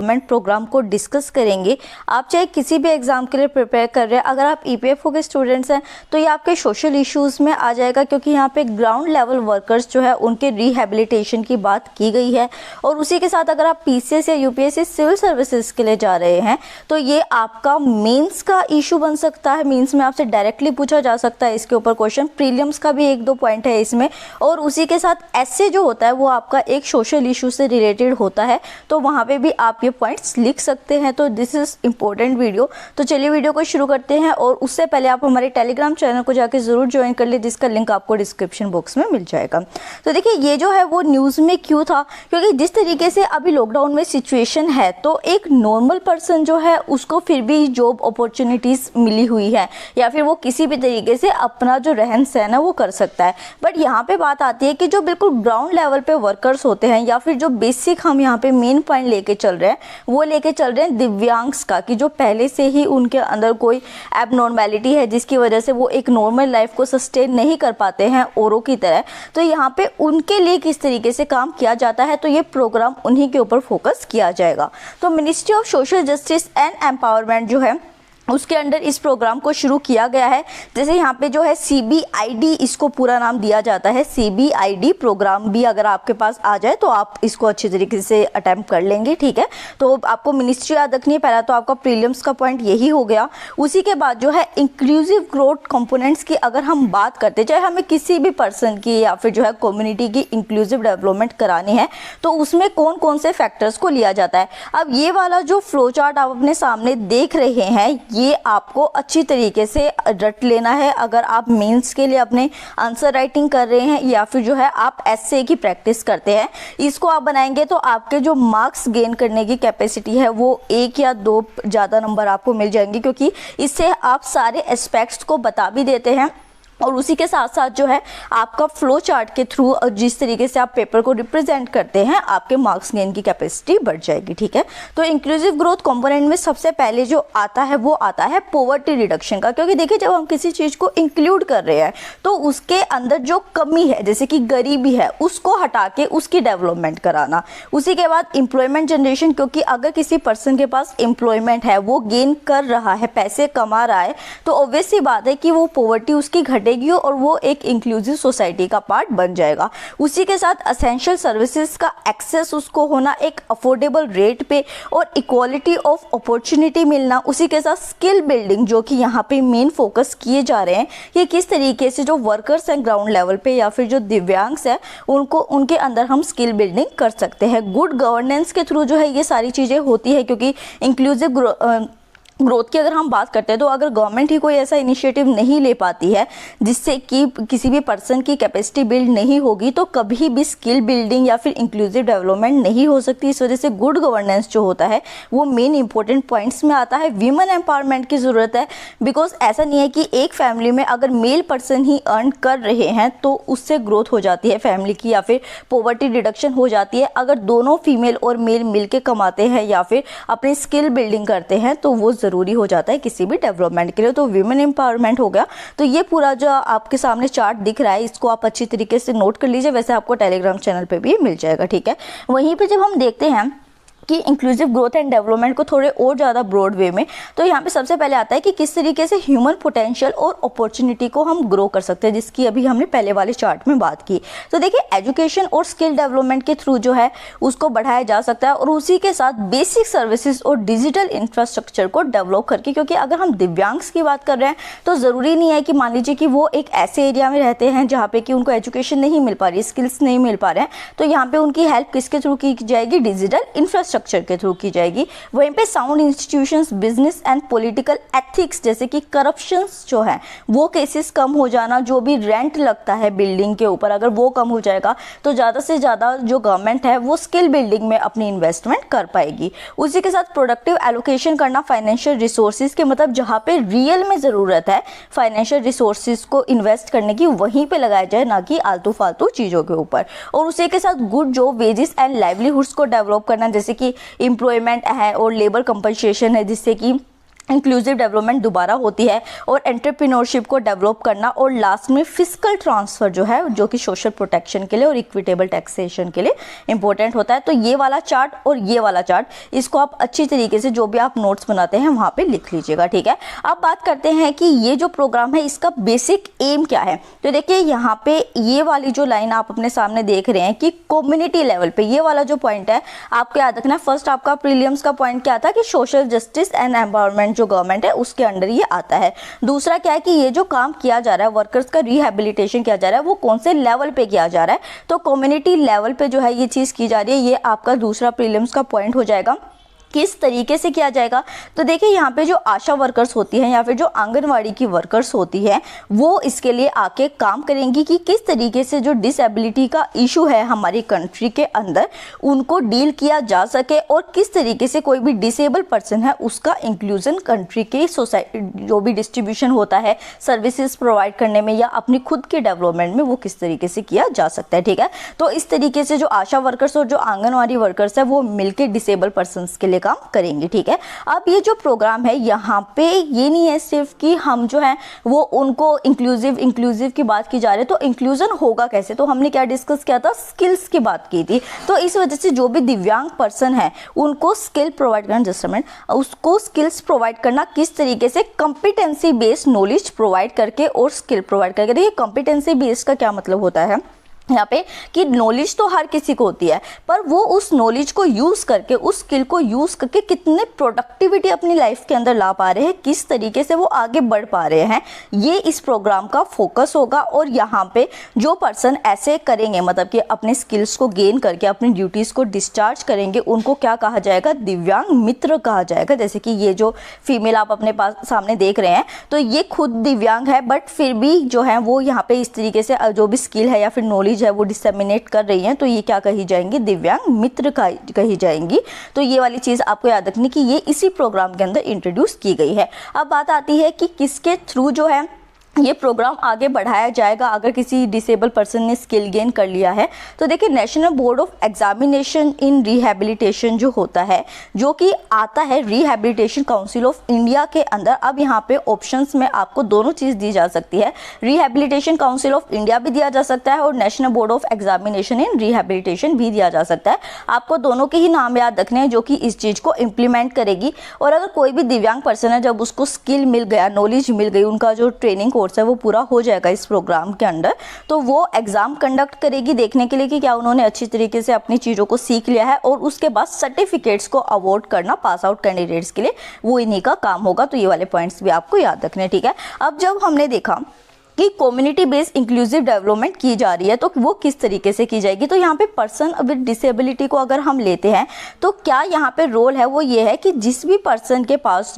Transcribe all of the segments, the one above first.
Programme को discuss करेंगे। आप चाहे किसी भी एग्जाम के लिए प्रिपेयर कर रहे हैं, अगर आप ईपीएफओ के स्टूडेंट्स हैं तो ये आपके सोशल इश्यूज में आ जाएगा, क्योंकि यहाँ पे ग्राउंड लेवल वर्कर्स जो है उनके रिहेबिलिटेशन की बात की गई है। और उसी के साथ अगर आप पीसीएस या यूपीएससी सिविल सर्विसेज के लिए जा रहे हैं तो ये आपका मेंस का इशू बन सकता है। मेंस में आपसे डायरेक्टली पूछा जा सकता है इसके ऊपर क्वेश्चन। प्रीलिम्स का भी 1-2 पॉइंट है इसमें, और उसी के साथ एस्से जो होता है वो आपका एक सोशल इशू से रिलेटेड होता है, तो वहाँ पे भी आप ये पॉइंट्स लिख सकते हैं। तो दिस इज इंपॉर्टेंट वीडियो। तो चलिए वीडियो को शुरू करते हैं, और उससे पहले आप हमारे टेलीग्राम चैनल को जाके जरूर ज्वाइन कर ले, जिसका लिंक आपको डिस्क्रिप्शन बॉक्स में मिल जाएगा। तो देखिए ये जो है वो न्यूज़ में क्यों था, क्योंकि जिस तरीके से अभी लॉकडाउन में सिचुएशन है तो एक नॉर्मल पर्सन जो है उसको फिर भी जॉब अपॉर्चुनिटीज मिली हुई है, या फिर वो किसी भी तरीके से अपना जो रहन सहन है वो कर सकता है। बट यहाँ पे बात आती है कि जो बिल्कुल ग्राउंड लेवल पे वर्कर्स होते हैं, या फिर जो बेसिक हम यहाँ पे मेन पॉइंट लेके चल रहे हैं वो लेके चल रहे हैं दिव्यांग्स का, कि जो पहले से ही उनके अंदर कोई एबनॉर्मेलिटी है जिसकी वजह से वो एक नॉर्मल लाइफ को सस्टेन नहीं कर पाते हैं औरों की तरह। तो यहाँ पे उनके लिए किस तरीके से काम किया जाता है, तो ये प्रोग्राम उन्हीं के ऊपर फोकस किया जाएगा। तो ministry of social justice and empowerment जो है उसके अंडर इस प्रोग्राम को शुरू किया गया है। जैसे यहाँ पे जो है CBID इसको पूरा नाम दिया जाता है। CBID प्रोग्राम भी अगर आपके पास आ जाए तो आप इसको अच्छे तरीके से अटेम्प्ट कर लेंगे, ठीक है। तो आपको मिनिस्ट्री याद रखनी है। पहला तो आपका प्रीलिम्स का पॉइंट यही हो गया। उसी के बाद जो है इंक्लूसिव ग्रोथ कंपोनेंट्स की अगर हम बात करते, चाहे हमें किसी भी पर्सन की या फिर जो है कम्युनिटी की इंक्लूसिव डेवलपमेंट करानी है, तो उसमें कौन कौन से फैक्टर्स को लिया जाता है। अब ये वाला जो फ्लो चार्ट आप अपने सामने देख रहे हैं ये आपको अच्छी तरीके से रट लेना है अगर आप मेंस के लिए अपने आंसर राइटिंग कर रहे हैं, या फिर जो है आप एस्से की प्रैक्टिस करते हैं। इसको आप बनाएंगे तो आपके जो मार्क्स गेन करने की कैपेसिटी है वो 1 या 2 ज़्यादा नंबर आपको मिल जाएंगे, क्योंकि इससे आप सारे एस्पेक्ट्स को बता भी देते हैं। और उसी के साथ साथ जो है आपका फ्लो चार्ट के थ्रू जिस तरीके से आप पेपर को रिप्रेजेंट करते हैं आपके मार्क्स गेन की कैपेसिटी बढ़ जाएगी, ठीक है। तो इंक्लूसिव ग्रोथ कंपोनेंट में सबसे पहले जो आता है वो आता है पॉवर्टी रिडक्शन का, क्योंकि देखिए जब हम किसी चीज़ को इंक्लूड कर रहे हैं तो उसके अंदर जो कमी है जैसे कि गरीबी है उसको हटा के उसकी डेवलपमेंट कराना। उसी के बाद एम्प्लॉयमेंट जनरेशन, क्योंकि अगर किसी पर्सन के पास एम्प्लॉयमेंट है, वो गेन कर रहा है, पैसे कमा रहा है, तो ऑब्वियस सी बात है कि वो पॉवर्टी उसकी घटे और वो एक इंक्लूसिव सोसाइटी का पार्ट बन जाएगा। उसी के साथ एसेंशियल सर्विसेज का एक्सेस उसको होना एक अफोर्डेबल रेट पे, और इक्वालिटी ऑफ अपॉर्चुनिटी मिलना। उसी के साथ स्किल बिल्डिंग, जो कि यहाँ पे मेन फोकस किए जा रहे हैं कि किस तरीके से जो वर्कर्स हैं ग्राउंड लेवल पे या फिर जो दिव्यांग्स हैं उनको उनके अंदर हम स्किल बिल्डिंग कर सकते हैं। गुड गवर्नेंस के थ्रू जो है ये सारी चीज़ें होती है, क्योंकि इंक्लूसिव ग्रोथ की अगर हम बात करते हैं तो अगर गवर्नमेंट ही कोई ऐसा इनिशिएटिव नहीं ले पाती है जिससे कि किसी भी पर्सन की कैपेसिटी बिल्ड नहीं होगी, तो कभी भी स्किल बिल्डिंग या फिर इंक्लूसिव डेवलपमेंट नहीं हो सकती। इस वजह से गुड गवर्नेंस जो होता है वो मेन इंपॉर्टेंट पॉइंट्स में आता है। वीमेन एम्पावरमेंट की ज़रूरत है, बिकॉज ऐसा नहीं है कि एक फैमिली में अगर मेल पर्सन ही अर्न कर रहे हैं तो उससे ग्रोथ हो जाती है फैमिली की, या फिर पॉवर्टी रिडक्शन हो जाती है। अगर दोनों फीमेल और मेल मिल के कमाते हैं या फिर अपनी स्किल बिल्डिंग करते हैं तो वो जरूरी हो जाता है किसी भी डेवलपमेंट के लिए। तो विमेन एम्पावरमेंट हो गया। तो ये पूरा जो आपके सामने चार्ट दिख रहा है इसको आप अच्छी तरीके से नोट कर लीजिए, वैसे आपको टेलीग्राम चैनल पे भी मिल जाएगा, ठीक है। वहीं पे जब हम देखते हैं कि इंक्लूसिव ग्रोथ एंड डेवलपमेंट को थोड़े और ज़्यादा ब्रॉड वे में, तो यहाँ पे सबसे पहले आता है कि किस तरीके से ह्यूमन पोटेंशियल और अपॉर्चुनिटी को हम ग्रो कर सकते हैं, जिसकी अभी हमने पहले वाले चार्ट में बात की। तो देखिए एजुकेशन और स्किल डेवलपमेंट के थ्रू जो है उसको बढ़ाया जा सकता है, और उसी के साथ बेसिक सर्विसेज और डिजिटल इंफ्रास्ट्रक्चर को डेवलप करके। क्योंकि अगर हम दिव्यांग्स की बात कर रहे हैं तो ज़रूरी नहीं है कि मान लीजिए कि वो एक ऐसे एरिया में रहते हैं जहाँ पे कि उनको एजुकेशन नहीं मिल पा रही, स्किल्स नहीं मिल पा रहे हैं, तो यहाँ पे उनकी हेल्प किसके थ्रू की जाएगी, डिजिटल इंफ्रास्ट्रक्चर के थ्रू की जाएगी। वहीं पे sound institutions, business and political ethics, जैसे कि करप्शंस जो है वो केसेस कम हो जाना, जो भी रेंट लगता है बिल्डिंग के ऊपर अगर वो कम हो जाएगा तो ज़्यादा से ज़्यादा जो गवर्नमेंट है वो स्किल बिल्डिंग में अपनी इन्वेस्टमेंट कर पाएगी। उसी के साथ प्रोडक्टिव एलोकेशन करना फाइनेंशियल रिसोर्सेज के, मतलब जहाँ पे रियल में ज़रूरत है फाइनेंशियल रिसोर्सेज को इन्वेस्ट करने की वहीं पे लगाया जाए, ना कि आलतू फालतू चीज़ों के ऊपर। और उसी के साथ good job wages and livelihoods को डेवलप करना, जैसे कि एम्प्लॉयमेंट है और लेबर कंपनसेशन है, जिससे कि इंक्लूसिव डेवलपमेंट दोबारा होती है, और एंटरप्रेन्योरशिप को डेवलप करना, और लास्ट में फिजिकल ट्रांसफ़र जो है जो कि सोशल प्रोटेक्शन के लिए और इक्विटेबल टैक्सेशन के लिए इंपॉर्टेंट होता है। तो ये वाला चार्ट और ये वाला चार्ट, इसको आप अच्छी तरीके से जो भी आप नोट्स बनाते हैं वहाँ पे लिख लीजिएगा, ठीक है। अब बात करते हैं कि ये जो प्रोग्राम है इसका बेसिक एम क्या है। तो देखिए यहाँ पे ये वाली जो लाइन आप अपने सामने देख रहे हैं कि कम्युनिटी लेवल पे ये वाला जो पॉइंट है आपको याद रखना है। फर्स्ट आपका प्रीलिम्स का पॉइंट क्या था कि सोशल जस्टिस एंड एम्पावरमेंट जो गवर्नमेंट है उसके अंडर ये आता है। दूसरा क्या है कि ये जो काम किया जा रहा है, वर्कर्स का रिहेबिलिटेशन किया जा रहा है, वो कौन से लेवल पे किया जा रहा है, तो कम्युनिटी लेवल पे जो है ये चीज़ की जा रही है। ये आपका दूसरा प्रीलिम्स का पॉइंट हो जाएगा। किस तरीके से किया जाएगा, तो देखिए यहाँ पे जो आशा वर्कर्स होती हैं या फिर जो आंगनवाड़ी की वर्कर्स होती हैं वो इसके लिए आके काम करेंगी कि किस तरीके से जो डिसेबिलिटी का इशू है हमारी कंट्री के अंदर उनको डील किया जा सके, और किस तरीके से कोई भी डिसेबल पर्सन है उसका इंक्लूजन कंट्री के सोसाइटी जो भी डिस्ट्रीब्यूशन होता है सर्विसेज प्रोवाइड करने में या अपनी खुद के डेवलपमेंट में वो किस तरीके से किया जा सकता है, ठीक है। तो इस तरीके से जो आशा वर्कर्स और जो आंगनवाड़ी वर्कर्स है वो मिलकर डिसेबल पर्सन के लिए काम करेंगे, ठीक है। अब ये जो प्रोग्राम है यहाँ पे ये नहीं है सिर्फ कि हम जो है वो उनको इंक्लूसिव की बात की जा रही है। तो इंक्लूजन होगा कैसे, तो हमने क्या डिस्कस किया था, स्किल्स की बात की थी। तो इस वजह से जो भी दिव्यांग पर्सन है उनको स्किल प्रोवाइड करना, जस्टमेंट उसको स्किल्स प्रोवाइड करना किस तरीके से, कॉम्पिटेंसी बेस्ड नॉलेज प्रोवाइड करके और स्किल प्रोवाइड करके। देखिए कॉम्पिटेंसी बेस्ड का क्या मतलब होता है यहाँ पे कि नॉलेज तो हर किसी को होती है, पर वो उस नॉलेज को यूज़ करके, उस स्किल को यूज़ करके कितने प्रोडक्टिविटी अपनी लाइफ के अंदर ला पा रहे हैं, किस तरीके से वो आगे बढ़ पा रहे हैं, ये इस प्रोग्राम का फोकस होगा। और यहाँ पे जो पर्सन ऐसे करेंगे, मतलब कि अपने स्किल्स को गेन करके अपनी ड्यूटीज़ को डिस्चार्ज करेंगे, उनको क्या कहा जाएगा, दिव्यांग मित्र कहा जाएगा। जैसे कि ये जो फीमेल आप अपने पास सामने देख रहे हैं, तो ये खुद दिव्यांग है बट फिर भी जो है वो यहाँ पे इस तरीके से जो भी स्किल है या फिर नॉलेज है वो डिसेमिनेट कर रही हैं, तो ये क्या कही जाएंगी, दिव्यांग मित्र कही जाएंगी। तो ये वाली चीज़ आपको याद रखनी कि ये इसी प्रोग्राम के अंदर इंट्रोड्यूस की गई है। अब बात आती है कि किसके थ्रू जो है ये प्रोग्राम आगे बढ़ाया जाएगा अगर किसी डिसेबल पर्सन ने स्किल गेन कर लिया है। तो देखिए national board of examination in rehabilitation जो होता है, जो कि आता है रिहेबिलिटेशन काउंसिल ऑफ इंडिया के अंदर। अब यहाँ पे ऑप्शंस में आपको दोनों चीज़ दी जा सकती है, रिहेबिलिटेशन काउंसिल ऑफ इंडिया भी दिया जा सकता है और national board of examination in rehabilitation भी दिया जा सकता है। आपको दोनों के ही नाम याद रखने हैं जो कि इस चीज़ को इम्प्लीमेंट करेगी। और अगर कोई भी दिव्यांग पर्सन है, जब उसको स्किल मिल गया, नॉलेज मिल गई, उनका जो ट्रेनिंग कोर्स है वो पूरा हो जाएगा इस प्रोग्राम के अंदर, तो वो एग्जाम कंडक्ट करेगी देखने के लिए कि क्या उन्होंने अच्छी तरीके से अपनी चीज़ों को सीख लिया है, और उसके बाद सर्टिफिकेट्स को अवॉर्ड करना पास आउट कैंडिडेट्स के लिए वो इन्हीं का काम होगा। तो ये वाले पॉइंट्स भी आपको याद रखने, ठीक है। अब जब हमने देखा कि कम्युनिटी बेस्ड इंक्लूसिव डेवलपमेंट की जा रही है तो वो किस तरीके से की जाएगी, तो यहाँ पे पर्सन विद डिसेबिलिटी को अगर हम लेते हैं तो क्या यहाँ पे रोल है, वो ये है कि जिस भी पर्सन के पास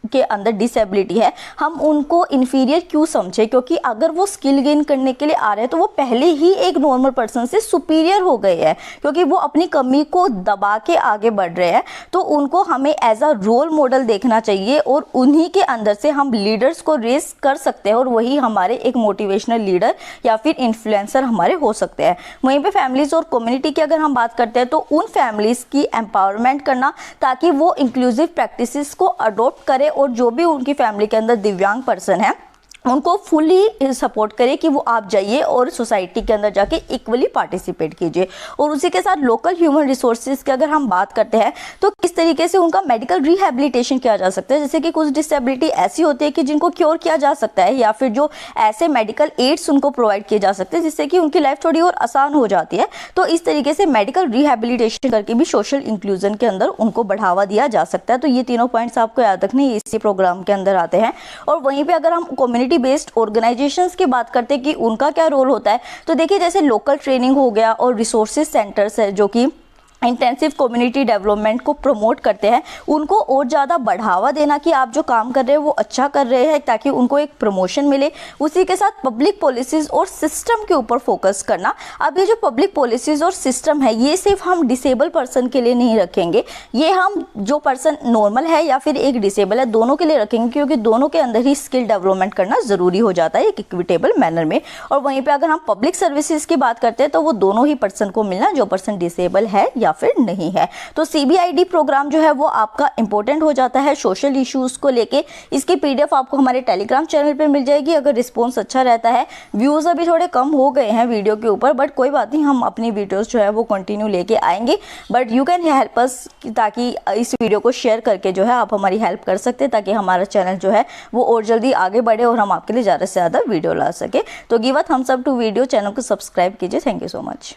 के अंदर डिसेबिलिटी है हम उनको इन्फीरियर क्यों समझे, क्योंकि अगर वो स्किल गेन करने के लिए आ रहे हैं तो वो पहले ही एक नॉर्मल पर्सन से सुपीरियर हो गए हैं, क्योंकि वो अपनी कमी को दबा के आगे बढ़ रहे हैं। तो उनको हमें एज अ रोल मॉडल देखना चाहिए और उन्हीं के अंदर से हम लीडर्स को रेस कर सकते हैं और वही हमारे एक मोटिवेशनल लीडर या फिर इन्फ्लुएंसर हमारे हो सकते हैं। वहीं पे फैमिलीज और कम्युनिटी की अगर हम बात करते हैं तो उन फैमिलीज की एम्पावरमेंट करना ताकि वो इंक्लूसिव प्रैक्टिसेस को अडॉप्ट करे और जो भी उनकी फैमिली के अंदर दिव्यांग पर्सन है उनको फुली सपोर्ट करें कि वो आप जाइए और सोसाइटी के अंदर जाके इक्वली पार्टिसिपेट कीजिए। और उसी के साथ लोकल ह्यूमन रिसोर्सेज की अगर हम बात करते हैं तो किस तरीके से उनका मेडिकल रिहेबिलिटेशन किया जा सकता है। जैसे कि कुछ डिसेबिलिटी ऐसी होती है कि जिनको क्योर किया जा सकता है या फिर जो ऐसे मेडिकल एड्स उनको प्रोवाइड किए जा सकते हैं जिससे कि उनकी लाइफ थोड़ी और आसान हो जाती है। तो इस तरीके से मेडिकल रिहेबिलिटेशन करके भी सोशल इंक्लूजन के अंदर उनको बढ़ावा दिया जा सकता है। तो ये तीनों पॉइंट्स आपको याद रखने इसी प्रोग्राम के अंदर आते हैं। और वहीं पर अगर हम कम्युनिटी बेस्ड ऑर्गेनाइजेशंस की बात करते हैं कि उनका क्या रोल होता है, तो देखिए जैसे लोकल ट्रेनिंग हो गया और रिसोर्सेज सेंटर्स है जो कि इंटेंसिव कम्युनिटी डेवलपमेंट को प्रमोट करते हैं, उनको और ज़्यादा बढ़ावा देना कि आप जो काम कर रहे हैं वो अच्छा कर रहे हैं ताकि उनको एक प्रमोशन मिले। उसी के साथ पब्लिक पॉलिसीज़ और सिस्टम के ऊपर फोकस करना। अब ये जो पब्लिक पॉलिसीज़ और सिस्टम है ये सिर्फ हम डिसेबल पर्सन के लिए नहीं रखेंगे, ये हम जो पर्सन नॉर्मल है या फिर एक डिसेबल है दोनों के लिए रखेंगे, क्योंकि दोनों के अंदर ही स्किल डेवलपमेंट करना ज़रूरी हो जाता है एक इक्विटेबल मैनर में। और वहीं पर अगर हम पब्लिक सर्विसेज की बात करते हैं तो वो दोनों ही पर्सन को मिलना, जो पर्सन डिसेबल है या फिर नहीं है। तो CBID प्रोग्राम जो है वो आपका इंपॉर्टेंट हो जाता है सोशल इश्यूज़ को लेके। इसकी PDF आपको हमारे टेलीग्राम चैनल पर मिल जाएगी अगर रिस्पॉन्स अच्छा रहता है। व्यूज़ अभी थोड़े कम हो गए हैं वीडियो के ऊपर, बट कोई बात नहीं, हम अपनी वीडियोज़ जो है वो कंटिन्यू लेके आएंगे। But you can help us, ताकि इस वीडियो को शेयर करके जो है आप हमारी हेल्प कर सकते हैं, ताकि हमारा चैनल जो है वो और जल्दी आगे बढ़े और हम आपके लिए ज़्यादा से ज़्यादा वीडियो ला सके। तो give a thumbs up to video, channel को सब्सक्राइब कीजिए। Thank you so much.